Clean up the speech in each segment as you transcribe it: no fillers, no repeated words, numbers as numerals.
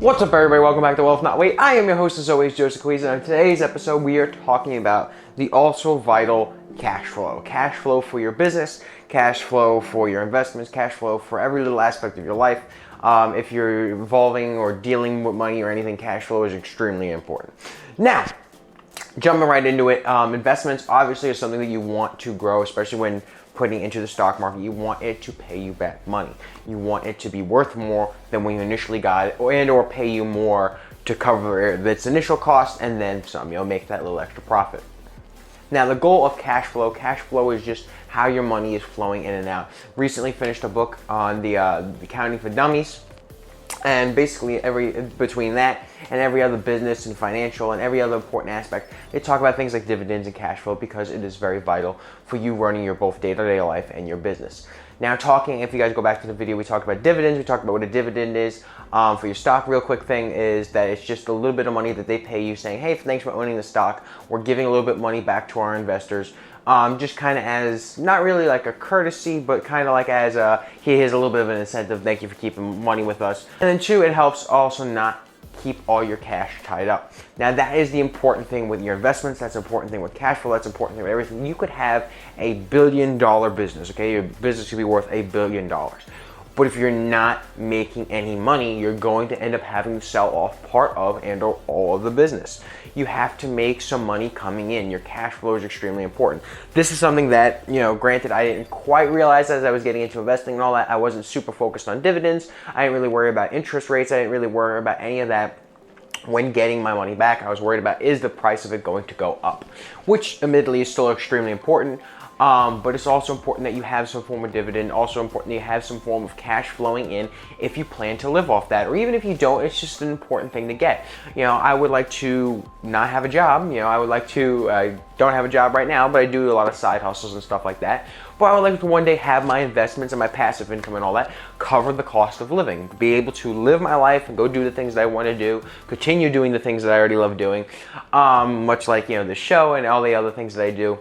What's up, everybody? Welcome back to Wealth Not Wait. I am your host, as always, Joseph Coizza, and in today's episode, we are talking about the also vital cash flow. Cash flow for your business, cash flow for your investments, cash flow for every little aspect of your life. If you're involving or dealing with money or anything, cash flow is extremely important. Now, jumping right into it, investments obviously is something that you want to grow, especially when putting into the stock market. You want it to pay you back money. You want it to be worth more than when you initially got it, or pay you more to cover its initial cost and then some. You'll make that little extra profit. Now, the goal of cash flow is just how your money is flowing in and out. Recently finished a book on the accounting for dummies. And basically between that and every other business and financial and every other important aspect, they talk about things like dividends and cash flow because it is very vital for you running your both day-to-day life and your business. Now, if you guys go back to the video, we talked about dividends. We talked about what a dividend is for your stock. Real quick thing is that it's just a little bit of money that they pay you saying, hey, thanks for owning the stock. We're giving a little bit of money back to our investors. Just kind of as, not really like a courtesy, but kind of like as here's a little bit of an incentive. Thank you for keeping money with us. And then two, it helps also not keep all your cash tied up. Now, that is the important thing with your investments. That's the important thing with cash flow. That's the important thing with everything. You could have a $1 billion business, okay? Your business could be worth $1 billion. But if you're not making any money, you're going to end up having to sell off part of and or all of the business. You have to make some money coming in. Your cash flow is extremely important. This is something that, granted, I didn't quite realize as I was getting into investing and all that. I wasn't super focused on dividends. I didn't really worry about interest rates. I didn't really worry about any of that. When getting my money back, I was worried about, is the price of it going to go up? Which admittedly is still extremely important. But it's also important that you have some form of dividend, also important that you have some form of cash flowing in if you plan to live off that, or even if you don't, it's just an important thing to get. I would like to not have a job. I don't have a job right now, but I do a lot of side hustles and stuff like that. But I would like to one day have my investments and my passive income and all that cover the cost of living, be able to live my life and go do the things that I want to do, continue doing the things that I already love doing, much like, the show and all the other things that I do,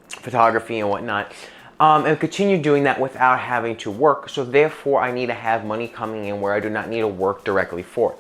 photography and whatnot, and continue doing that without having to work. So therefore, I need to have money coming in where I do not need to work directly for it.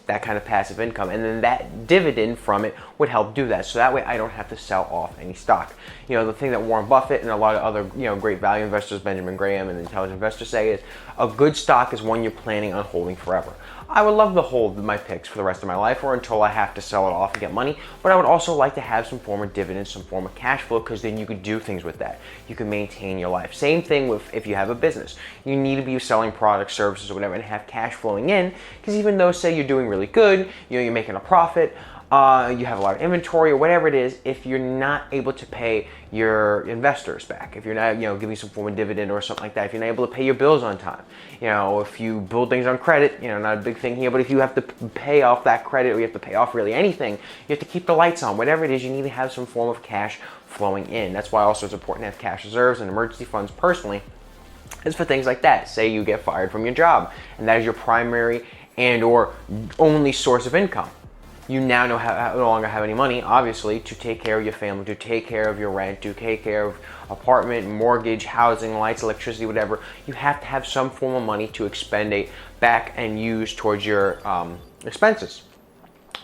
That kind of passive income, and then that dividend from it would help do that. So that way I don't have to sell off any stock. The thing that Warren Buffett and a lot of other great value investors, Benjamin Graham and intelligent investors, say is a good stock is one you're planning on holding forever. I would love to hold my picks for the rest of my life or until I have to sell it off and get money, but I would also like to have some form of dividend, some form of cash flow, because then you could do things with that. You can maintain your life. Same thing with if you have a business. You need to be selling products, services, or whatever, and have cash flowing in, because even though, say, you're doing really good, you're making a profit, you have a lot of inventory or whatever it is, if you're not able to pay your investors back, if you're not, giving some form of dividend or something like that, if you're not able to pay your bills on time, if you build things on credit, not a big thing here, but if you have to pay off that credit or you have to pay off really anything, you have to keep the lights on, whatever it is, you need to have some form of cash flowing in. That's why also it's important to have cash reserves and emergency funds personally, is for things like that. Say you get fired from your job and that is your primary and or only source of income. You now no longer have any money, obviously, to take care of your family, to take care of your rent, to take care of apartment, mortgage, housing, lights, electricity, whatever. You have to have some form of money to expend it back and use towards your expenses.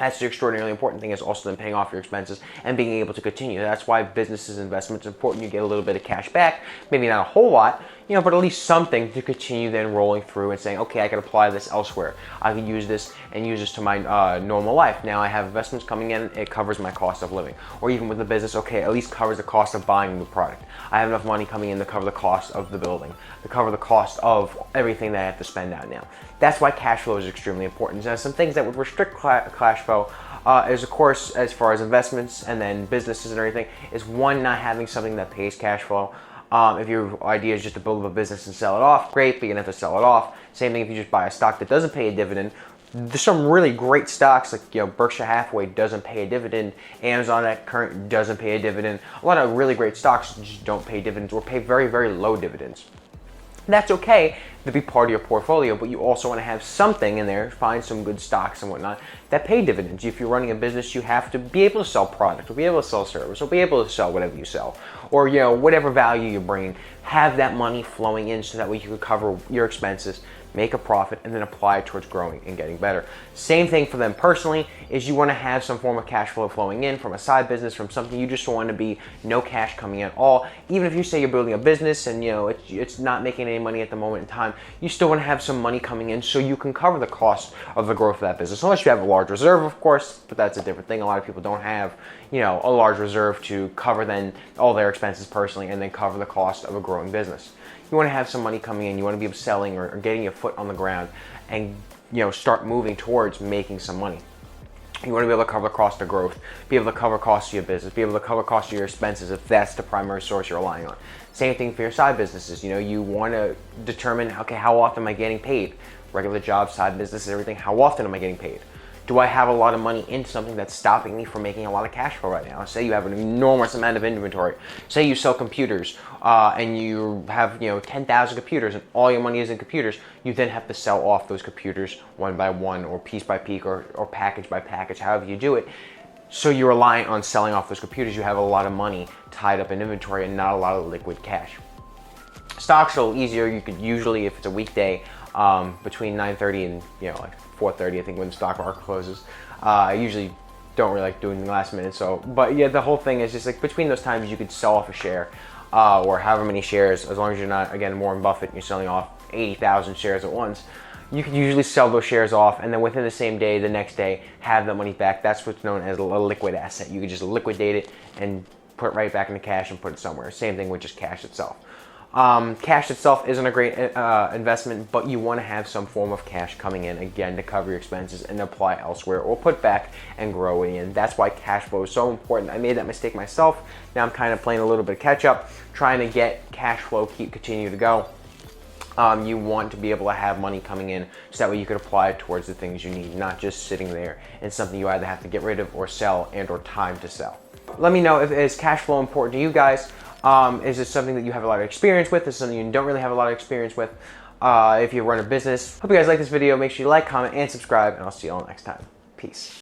That's the extraordinarily important thing, is also then paying off your expenses and being able to continue. That's why businesses investments is important. You get a little bit of cash back, maybe not a whole lot, but at least something to continue then rolling through and saying, okay, I can apply this elsewhere. I can use this and use this to my normal life. Now I have investments coming in, it covers my cost of living. Or even with the business, okay, at least covers the cost of buying the product. I have enough money coming in to cover the cost of the building, to cover the cost of everything that I have to spend out now. That's why cash flow is extremely important. Now, some things that would restrict cash flow is, of course, as far as investments and then businesses and everything, is one, not having something that pays cash flow. If your idea is just to build up a business and sell it off, great, but you're gonna have to sell it off. Same thing if you just buy a stock that doesn't pay a dividend. There's some really great stocks like Berkshire Hathaway doesn't pay a dividend, Amazon at current doesn't pay a dividend. A lot of really great stocks just don't pay dividends or pay very, very low dividends. That's okay to be part of your portfolio, but you also want to have something in there, find some good stocks and whatnot that pay dividends. If you're running a business, you have to be able to sell product, or be able to sell service, or be able to sell whatever you sell, or whatever value you're bringing. Have that money flowing in so that way you can cover your expenses, make a profit, and then apply it towards growing and getting better. Same thing for them personally is you want to have some form of cash flow flowing in from a side business, from something you just want to be no cash coming in at all. Even if you say you're building a business and it's not making any money at the moment in time, you still want to have some money coming in so you can cover the cost of the growth of that business. Unless you have a large reserve, of course, but that's a different thing. A lot of people don't have, a large reserve to cover then all their expenses personally and then cover the cost of a growing business. You want to have some money coming in. You want to be selling or getting your foot on the ground and start moving towards making some money. You want to be able to cover the cost of growth, be able to cover costs of your business, be able to cover costs of your expenses if that's the primary source you're relying on. Same thing for your side businesses. You want to determine, okay, how often am I getting paid? Regular jobs, side businesses, everything. How often am I getting paid? Do I have a lot of money in something that's stopping me from making a lot of cash flow right now? Say you have an enormous amount of inventory. Say you sell computers and you have 10,000 computers and all your money is in computers. You then have to sell off those computers one by one or piece by piece or package by package, however you do it. So you're relying on selling off those computers. You have a lot of money tied up in inventory and not a lot of liquid cash. Stocks are a little easier. You could usually, if it's a weekday, between 9:30 and like 4:30, I think, when the stock market closes. I usually don't really like doing the last minute. But yeah, the whole thing is just like between those times you could sell off a share or however many shares, as long as you're not, again, Warren Buffett, and you're selling off 80,000 shares at once. You can usually sell those shares off and then within the same day, the next day, have the money back. That's what's known as a liquid asset. You can just liquidate it and put it right back into cash and put it somewhere. Same thing with just cash itself. Cash itself isn't a great investment, but you want to have some form of cash coming in, again, to cover your expenses and apply elsewhere or put back and grow it in. That's why cash flow is so important. I made that mistake myself. Now I'm kind of playing a little bit of catch up, trying to get cash flow continue to go. You want to be able to have money coming in so that way you could apply it towards the things you need, not just sitting there and something you either have to get rid of or sell and or time to sell. Let me know, is cash flow important to you guys? Is it something that you have a lot of experience with? Is it something you don't really have a lot of experience with? If you run a business. Hope you guys like this video. Make sure you like, comment, and subscribe, and I'll see you all next time. Peace.